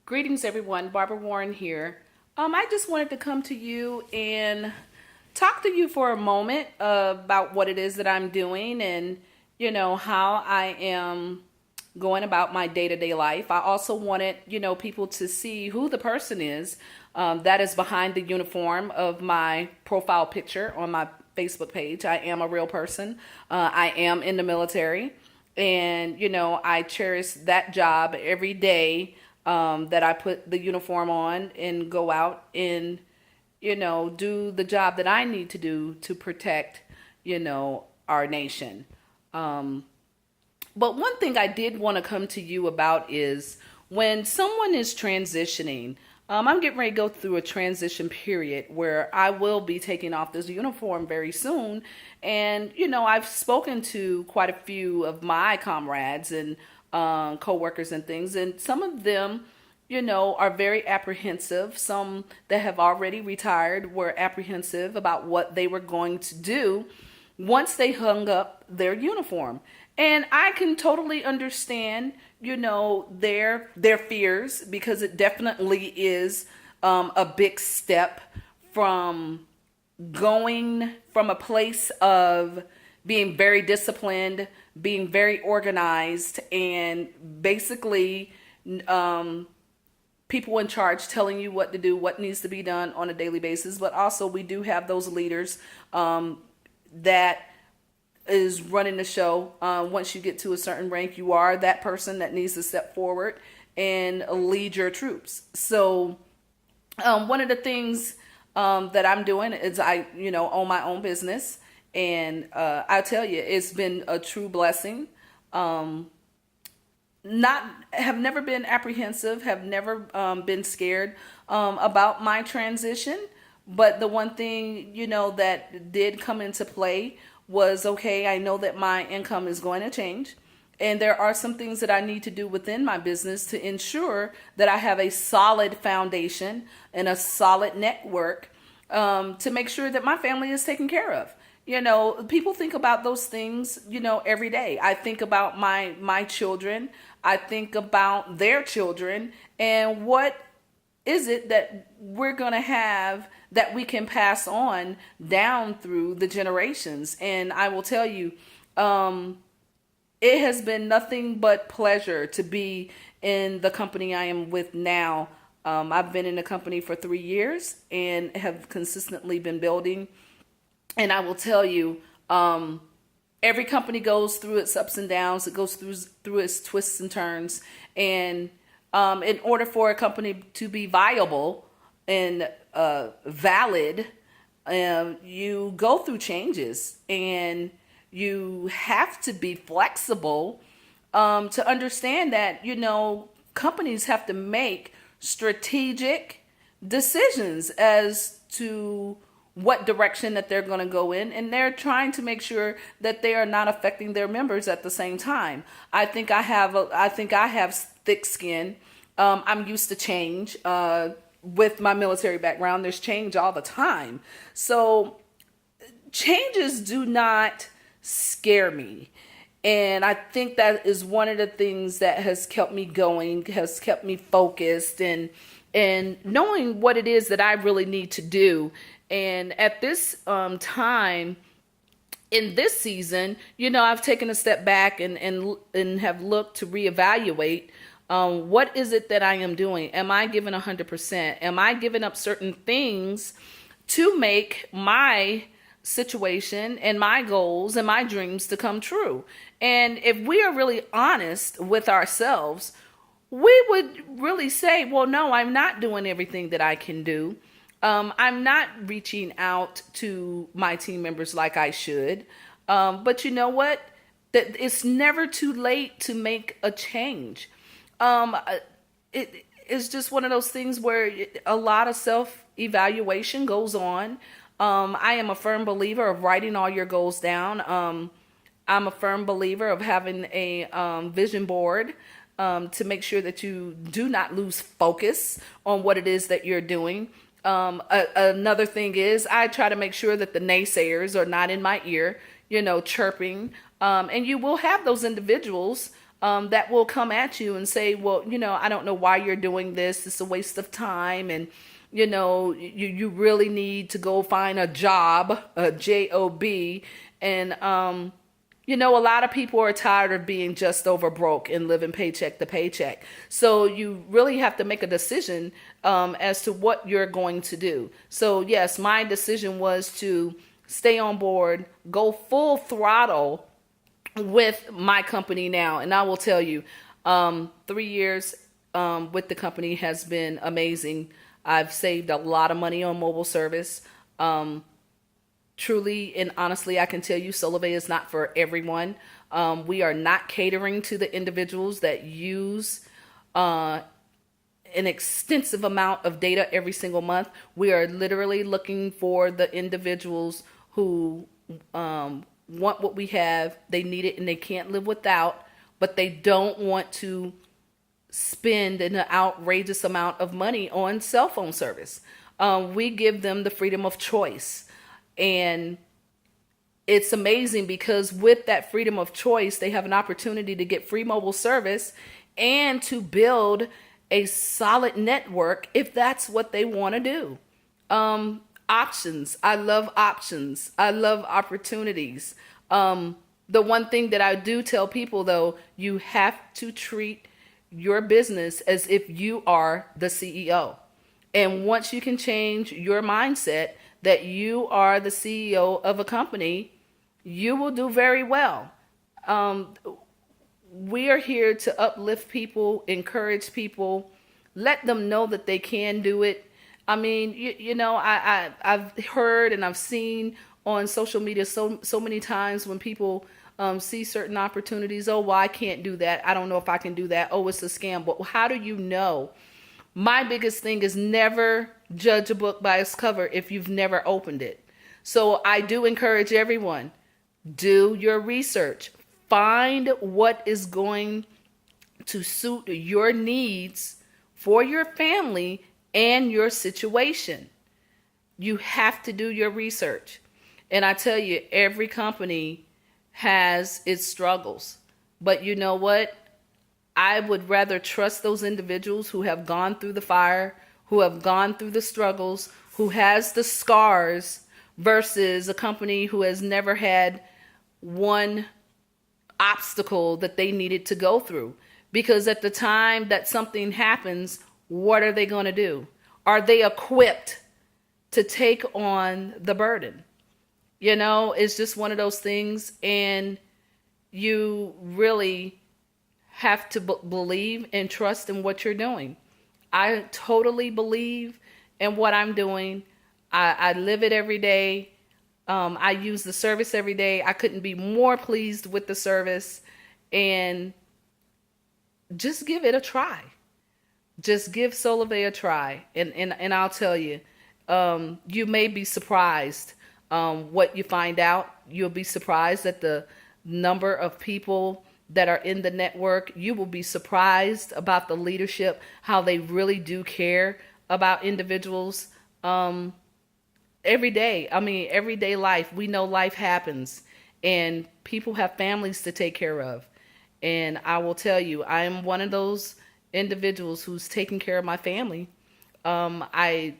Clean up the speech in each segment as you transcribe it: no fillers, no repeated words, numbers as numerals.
Greetings, everyone. Barbara Warren here. I just wanted to come to you and talk to you for a moment about what it is that I'm doing and, how I am going about my day to day life. I also wanted, people to see who the person is that is behind the uniform of my profile picture on my Facebook page. I am a real person. I am in the military. And, I cherish that job every day that I put the uniform on and go out and, do the job that I need to do to protect, our nation. But one thing I did want to come to you about is when someone is transitioning. I'm getting ready to go through a transition period where I will be taking off this uniform very soon. And, I've spoken to quite a few of my comrades and co-workers and things, and some of them, are very apprehensive. Some that have already retired were apprehensive about what they were going to do once they hung up their uniform. And I can totally understand, their fears, because it definitely is a big step from going from a place of being very disciplined, being very organized, and basically people in charge telling you what to do, what needs to be done on a daily basis. But also we do have those leaders that is running the show. Once you get to a certain rank, you are that person that needs to step forward and lead your troops. So one of the things that I'm doing is I, own my own business. And I tell you, it's been a true blessing. Have never been apprehensive, have never been scared about my transition. But the one thing, that did come into play was, okay, I know that my income is going to change. And there are some things that I need to do within my business to ensure that I have a solid foundation and a solid network to make sure that my family is taken care of. People think about those things, every day. I think about my children. I think about their children, and what is it that we're going to have that we can pass on down through the generations. And I will tell you, it has been nothing but pleasure to be in the company I am with now. I've been in the company for 3 years and have consistently been building. And I will tell you, every company goes through its ups and downs. It goes through its twists and turns. And in order for a company to be viable and valid, you go through changes, and you have to be flexible to understand that, companies have to make strategic decisions as to what direction that they're going to go in, and they're trying to make sure that they are not affecting their members at the same time. I think I have thick skin. I'm used to change. With my military background, there's change all the time. So changes do not scare me. And I think that is one of the things that has kept me going, has kept me focused, and knowing what it is that I really need to do. And at this time in this season, I've taken a step back and have looked to reevaluate what is it that I am doing? Am I giving 100%? Am I giving up certain things to make my situation and my goals and my dreams to come true? And if we are really honest with ourselves, we would really say, well, no, I'm not doing everything that I can do. I'm not reaching out to my team members like I should. But you know what? That it's never too late to make a change. It is just one of those things where a lot of self-evaluation goes on. I am a firm believer of writing all your goals down. I'm a firm believer of having a vision board to make sure that you do not lose focus on what it is that you're doing. Another thing is I try to make sure that the naysayers are not in my ear, chirping. And you will have those individuals that will come at you and say, well, I don't know why you're doing this. It's a waste of time. And, you really need to go find a job, a job. And, a lot of people are tired of being just over broke and living paycheck to paycheck. So you really have to make a decision as to what you're going to do. So yes, my decision was to stay on board, go full throttle with my company now. And I will tell you, 3 years with the company has been amazing. I've saved a lot of money on mobile service. Truly and honestly, I can tell you Solivay is not for everyone. We are not catering to the individuals that use an extensive amount of data every single month. We are literally looking for the individuals who want what we have. They need it and they can't live without, but they don't want to spend an outrageous amount of money on cell phone service. We give them the freedom of choice. And it's amazing because with that freedom of choice, they have an opportunity to get free mobile service and to build a solid network if that's what they want to do. Options. I love options. I love opportunities. The one thing that I do tell people, though, you have to treat your business as if you are the CEO. And once you can change your mindset that you are the CEO of a company, you will do very well. We are here to uplift people, encourage people, let them know that they can do it. I mean, I've heard and I've seen on social media so many times when people see certain opportunities. Oh, well, I can't do that. I don't know if I can do that. Oh, it's a scam. But how do you know? My biggest thing is never judge a book by its cover if you've never opened it. So I do encourage everyone, do your research. Find what is going to suit your needs for your family and your situation. You have to do your research. And I tell you, every company has its struggles. But you know what? I would rather trust those individuals who have gone through the fire, who have gone through the struggles, who has the scars versus a company who has never had one obstacle that they needed to go through. Because at the time that something happens, what are they going to do? Are they equipped to take on the burden? It's just one of those things, and you really have to believe and trust in what you're doing. I totally believe in what I'm doing. I live it every day. I use the service every day. I couldn't be more pleased with the service, and just give it a try. Just give Solivay a try. And I'll tell you, you may be surprised what you find out. You'll be surprised at the number of people that are in the network. You will be surprised about the leadership, how they really do care about individuals. Every day, everyday life, we know life happens and people have families to take care of. And I will tell you, I am one of those individuals who's taking care of my family. I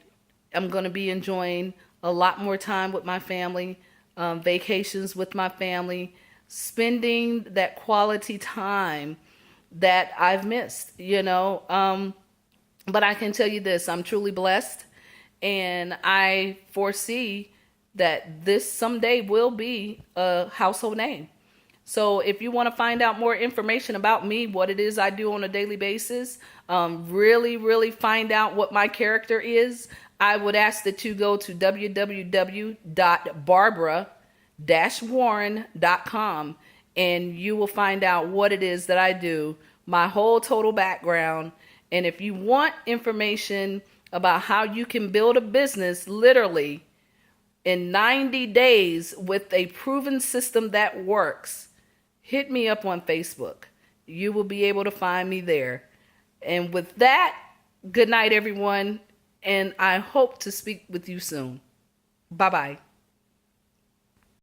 am going to be enjoying a lot more time with my family, vacations with my family, spending that quality time that I've missed, But I can tell you this, I'm truly blessed, and I foresee that this someday will be a household name. So if you want to find out more information about me, what it is I do on a daily basis, really find out what my character is, I would ask that you go to www.barbara-warren.com, and you will find out what it is that I do, my whole total background. And if you want information about how you can build a business literally in 90 days with a proven system that works, hit me up on Facebook. You will be able to find me there. And with that, good night, everyone. And I hope to speak with you soon. Bye-bye.